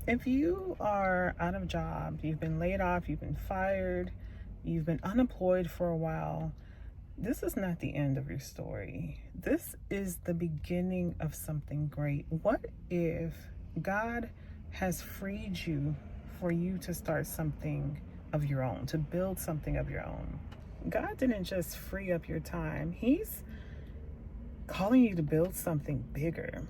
If you are out of job, you've been laid off, you've been fired, you've been unemployed for a while, this is not the end of your story. This is the beginning of something great. What if God has freed you for you to start something of your own, to build something of your own? God didn't just free up your time. He's calling you to build something bigger.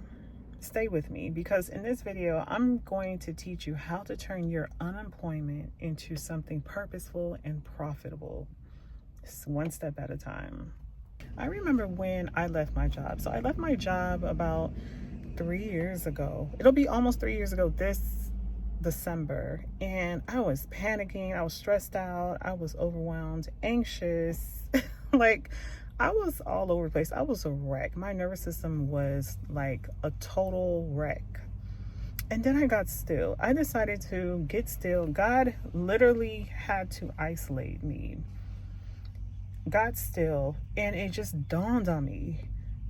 Stay with me, because in this video, I'm going to teach you how to turn your unemployment into something purposeful and profitable. It's one step at a time. I remember when I left my job. So I left my job about 3 years ago. It'll be almost 3 years ago this December. And I was panicking. I was stressed out. I was overwhelmed, anxious. Like, I was all over the place. I was a wreck. My nervous system was like a total wreck. And then I got still. I decided to get still. God literally had to isolate me. Got still, and it just dawned on me,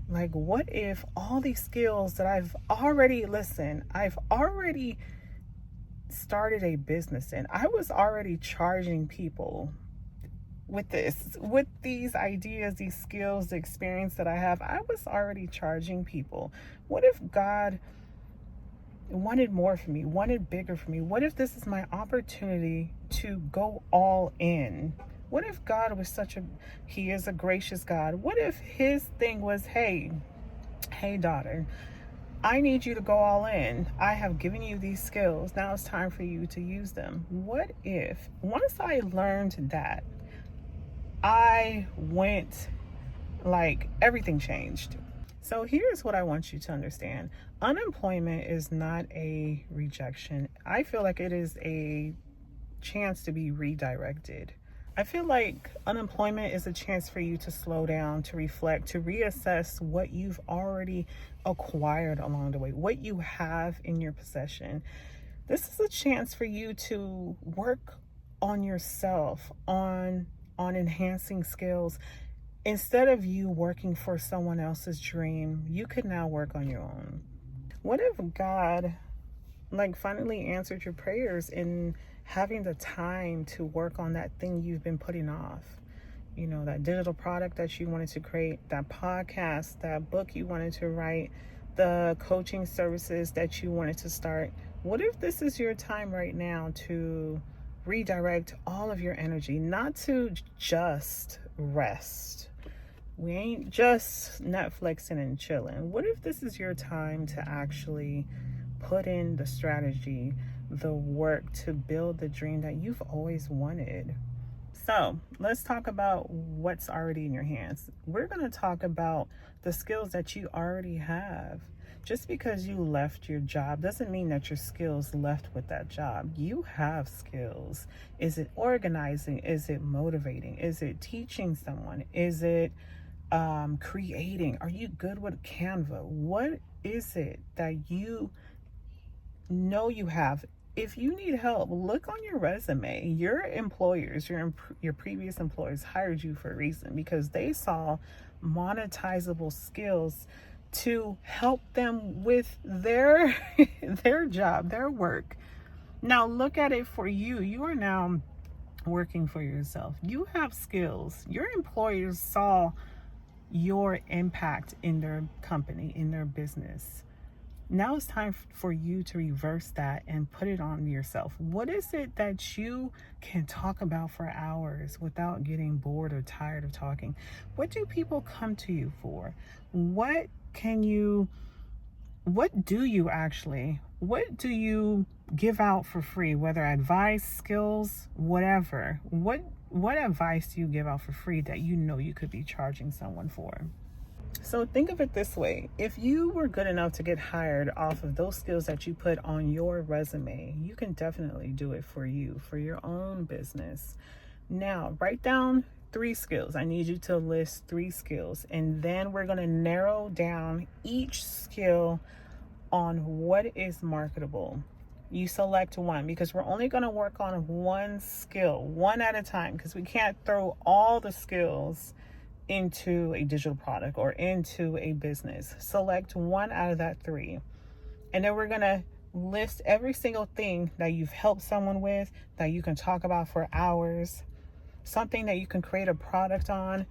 like, what if all these skills that I've already started a business in. I was already charging people with these ideas, these skills, the experience that I have. I was already charging people. What if God wanted more for me, wanted bigger for me? What if this is my opportunity to go all in? What if God was he is a gracious God. What if his thing was, hey daughter, I need you to go all in. I have given you these skills. Now it's time for you to use them. What if, once I learned that, I went, like, everything changed. So here's what I want you to understand. Unemployment is not a rejection. I feel like it is a chance to be redirected. I feel like unemployment is a chance for you to slow down, to reflect, to reassess what you've already acquired along the way, what you have in your possession. This is a chance for you to work on yourself, on enhancing skills. Instead of you working for someone else's dream, you could now work on your own. What if God, like, finally answered your prayers in having the time to work on that thing you've been putting off? You know, that digital product that you wanted to create, that podcast, that book you wanted to write, the coaching services that you wanted to start. What if this is your time right now to redirect all of your energy, not to just rest? We ain't just Netflixing and chilling. What if this is your time to actually put in the strategy, the work to build the dream that you've always wanted? So let's talk about what's already in your hands. We're going to talk about the skills that you already have. Just because you left your job doesn't mean that your skills left with that job. You have skills. Is it organizing? Is it motivating? Is it teaching someone? Is it creating? Are you good with Canva? What is it that you know you have? If you need help, look on your resume. Your employers, your previous employers hired you for a reason, because they saw monetizable skills to help them with their job, their work. Now look at it for you. You are now working for yourself. You have skills. Your employers saw your impact in their company, in their business. Now it's time for you to reverse that and put it on yourself. What is it that you can talk about for hours without getting bored or tired of talking? What do people come to you for? What do you give out for free? Whether advice, skills, whatever. What advice do you give out for free that you know you could be charging someone for? So think of it this way. If you were good enough to get hired off of those skills that you put on your resume, you can definitely do it for you, for your own business. Now, write down 3 skills. I need you to list 3 skills, and then we're going to narrow down each skill on what is marketable. You select one, because we're only going to work on one skill, one at a time, because we can't throw all the skills into a digital product or into a business. Select one out of that 3. And then we're going to List every single thing that you've helped someone with that you can talk about for hours, something that you can create a product on.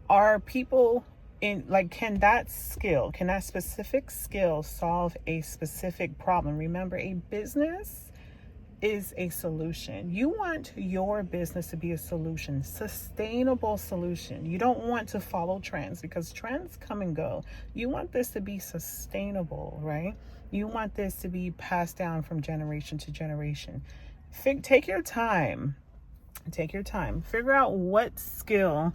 Are people in, like, can that specific skill solve a specific problem? Remember, a business is a solution. You want your business to be a solution, sustainable solution. You don't want to follow trends because trends come and go. You want this to be sustainable, right? You want this to be passed down from generation to generation. Take your time. Figure out what skill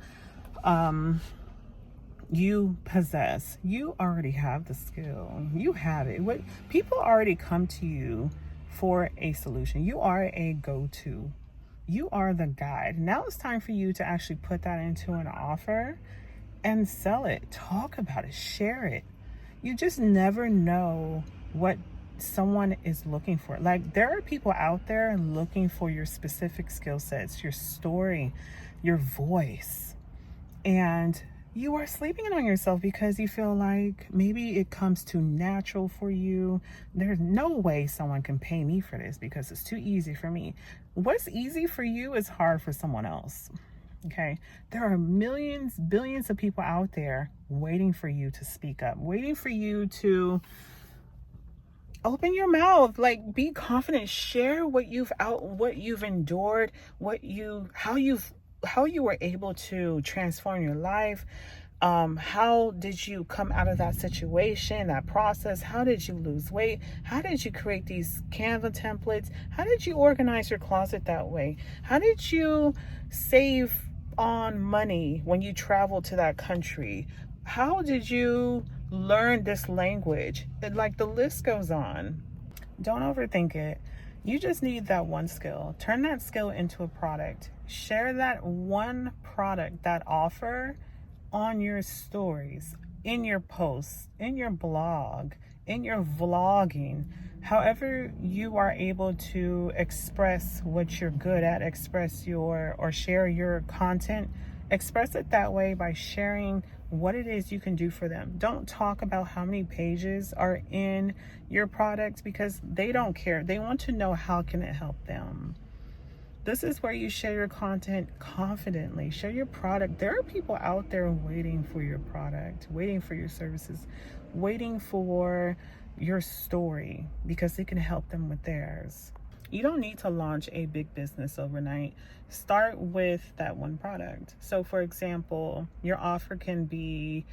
you possess. You already have the skill. You have it. What people already come to you for a solution. You are a go-to. You are the guide. Now it's time for you to actually put that into an offer and sell it. Talk about it. Share it. You just never know what someone is looking for. Like, there are people out there looking for your specific skill sets, your story, your voice. And you are sleeping on yourself because you feel like maybe it comes too natural for you. There's no way someone can pay me for this because it's too easy for me. What's easy for you is hard for someone else. Okay. There are millions, billions of people out there waiting for you to speak up, waiting for you to open your mouth, like, be confident, share what you've endured, how you were able to transform your life. How did you come out of that situation, that process? How did you lose weight? How did you create these Canva templates? How did you organize your closet that way? How did you save on money when you traveled to that country? How did you learn this language? Like, the list goes on. Don't overthink it. You just need that one skill. Turn that skill into a product. Share that one product, that offer, on your stories, in your posts, in your blog, in your vlogging. However you are able to express what you're good at, or share your content, express it that way by sharing what it is you can do for them. Don't talk about how many pages are in your product because they don't care. They want to know how can it help them. This is where you share your content confidently. Share your product. There are people out there waiting for your product, waiting for your services, waiting for your story because it can help them with theirs. You don't need to launch a big business overnight. Start with that one product. So, for example, your offer can be,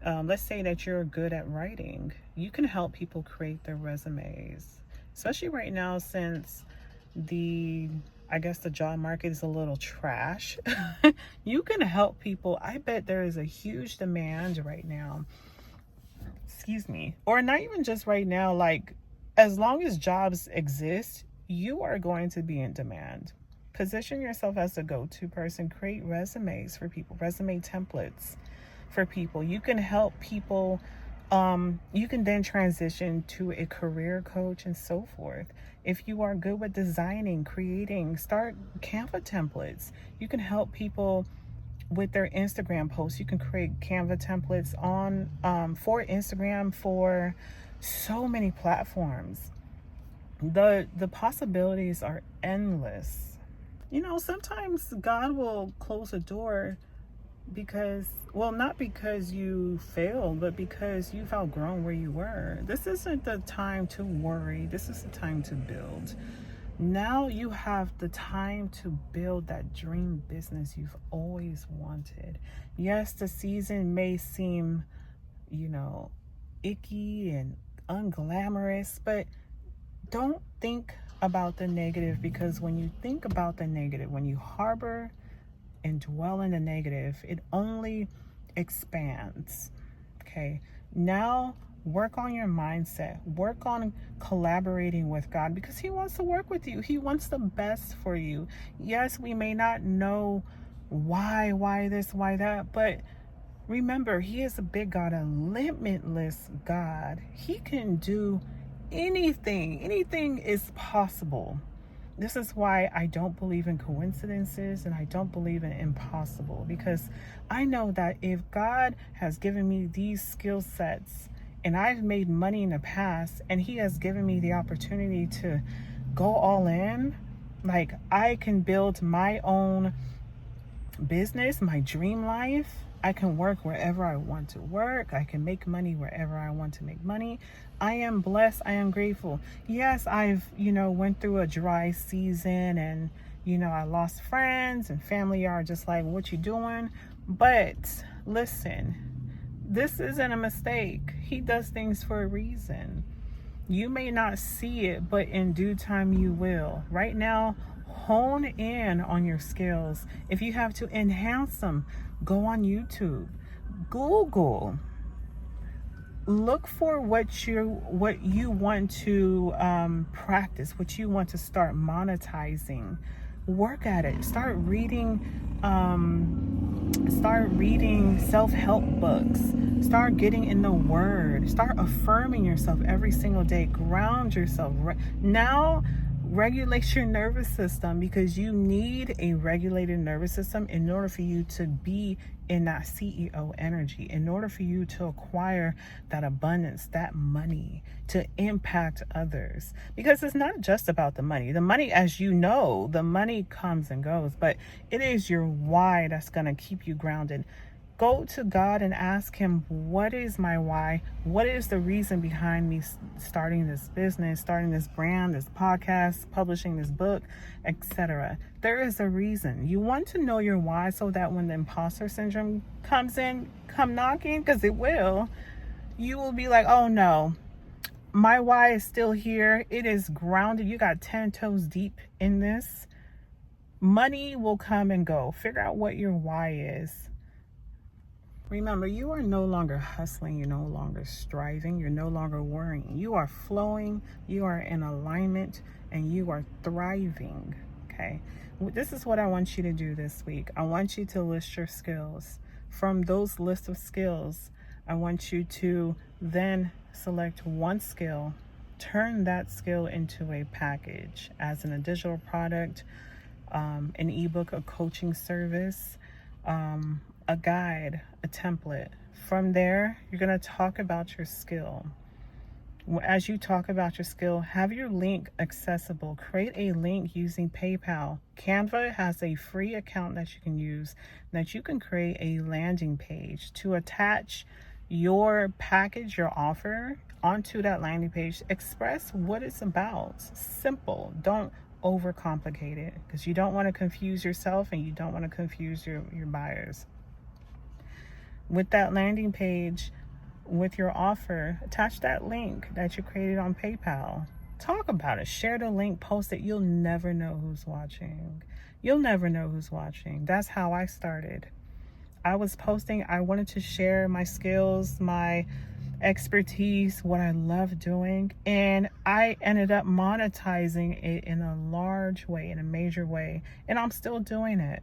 let's say that you're good at writing. You can help people create their resumes, especially right now since the job market is a little trash. You can help people. I bet there is a huge demand right now. Excuse me. Or not even just right now, like, as long as jobs exist, you are going to be in demand. Position yourself as a go-to person. Create resumes for people, resume templates for people. You can help people. You can then transition to a career coach and so forth. If you are good with designing, creating, start Canva templates. You can help people with their Instagram posts. You can create Canva templates for Instagram, for so many platforms. The possibilities are endless. Sometimes God will close a door not because you failed, but because you've outgrown where you were. This isn't the time to worry. This is the time to build. Now you have the time to build that dream business you've always wanted. Yes, the season may seem, icky and unglamorous, but don't think about the negative, because when you think about the negative, when you harbor and dwell in the negative, it only expands. Okay, now work on your mindset, work on collaborating with God, because He wants to work with you. He wants the best for you. Yes, we may not know why this, why that, but remember, He is a big God, a limitless God. He can do anything. Anything is possible. This is why I don't believe in coincidences and I don't believe in impossible, because I know that if God has given me these skill sets and I've made money in the past, and he has given me the opportunity to go all in. Like, I can build my own business, my dream life. I can work wherever I want to work. I can make money wherever I want to make money. I am blessed. I am grateful. Yes, I've, went through a dry season, and, I lost friends, and family are just like, what you doing? But listen, this isn't a mistake. He does things for a reason. You may not see it, but in due time you will. Right now, hone in on your skills. If you have to enhance them, go on YouTube, Google, look for what you want to practice, what you want to start monetizing. Work at it. Start reading self-help books. Start getting in the word. Start affirming yourself every single day. Ground yourself. Now regulate your nervous system, because you need a regulated nervous system in order for you to be in that CEO energy, in order for you to acquire that abundance, that money, to impact others. Because it's not just about the money. The money, as you know, the money comes and goes, but it is your why that's going to keep you grounded. Go to God and ask him, what is my why? What is the reason behind me starting this business, starting this brand, this podcast, publishing this book, etc.? There is a reason. You want to know your why, so that when the imposter syndrome come knocking, because it will, you will be like, oh no, my why is still here. It is grounded. You got 10 toes deep in this. Money will come and go. Figure out what your why is. Remember, you are no longer hustling, you're no longer striving, you're no longer worrying. You are flowing, you are in alignment, and you are thriving, okay? This is what I want you to do this week. I want you to list your skills. From those lists of skills, I want you to then select one skill, turn that skill into a package, as in a digital product, an ebook, a coaching service, a guide, a template. From there, you're going to talk about your skill. As you talk about your skill, have your link accessible. Create a link using PayPal. Canva has a free account that you can use, that you can create a landing page to attach your package, your offer, onto that landing page. Express what it's about. Simple. Don't overcomplicate it, because you don't want to confuse yourself, and you don't want to confuse your buyers. With that landing page, with your offer, attach that link that you created on PayPal. Talk about it. Share the link. Post it. You'll never know who's watching. You'll never know who's watching. That's how I started. I was posting. I wanted to share my skills, my expertise, what I love doing, and I ended up monetizing it in a large way, in a major way, and I'm still doing it.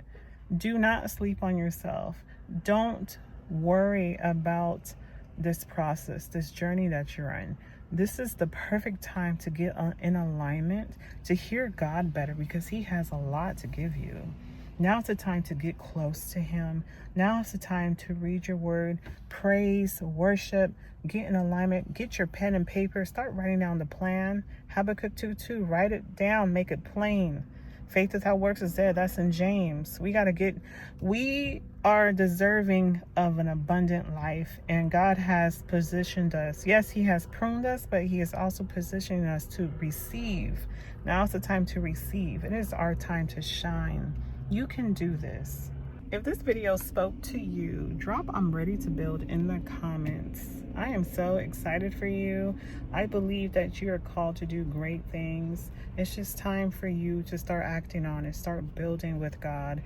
Do not sleep on yourself. Don't worry about this process, this journey that you're in. This is the perfect time to get in alignment, to hear God better, because he has a lot to give you. Now's the time to get close to him. Now's the time to read your word, praise, worship, get in alignment, get your pen and paper, start writing down the plan. Habakkuk 2:2, write it down, make it plain. Faith without works is dead. That's in James. We are deserving of an abundant life, and God has positioned us. Yes, he has pruned us, but he is also positioning us to receive. Now is the time to receive. It is our time to shine. You can do this. If this video spoke to you, drop "I'm ready to build" in the comments. I am so excited for you. I believe that you are called to do great things. It's just time for you to start acting on it. Start building with God.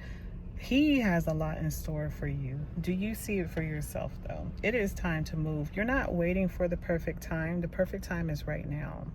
He has a lot in store for you. Do you see it for yourself, though? It is time to move. You're not waiting for the perfect time. The perfect time is right now.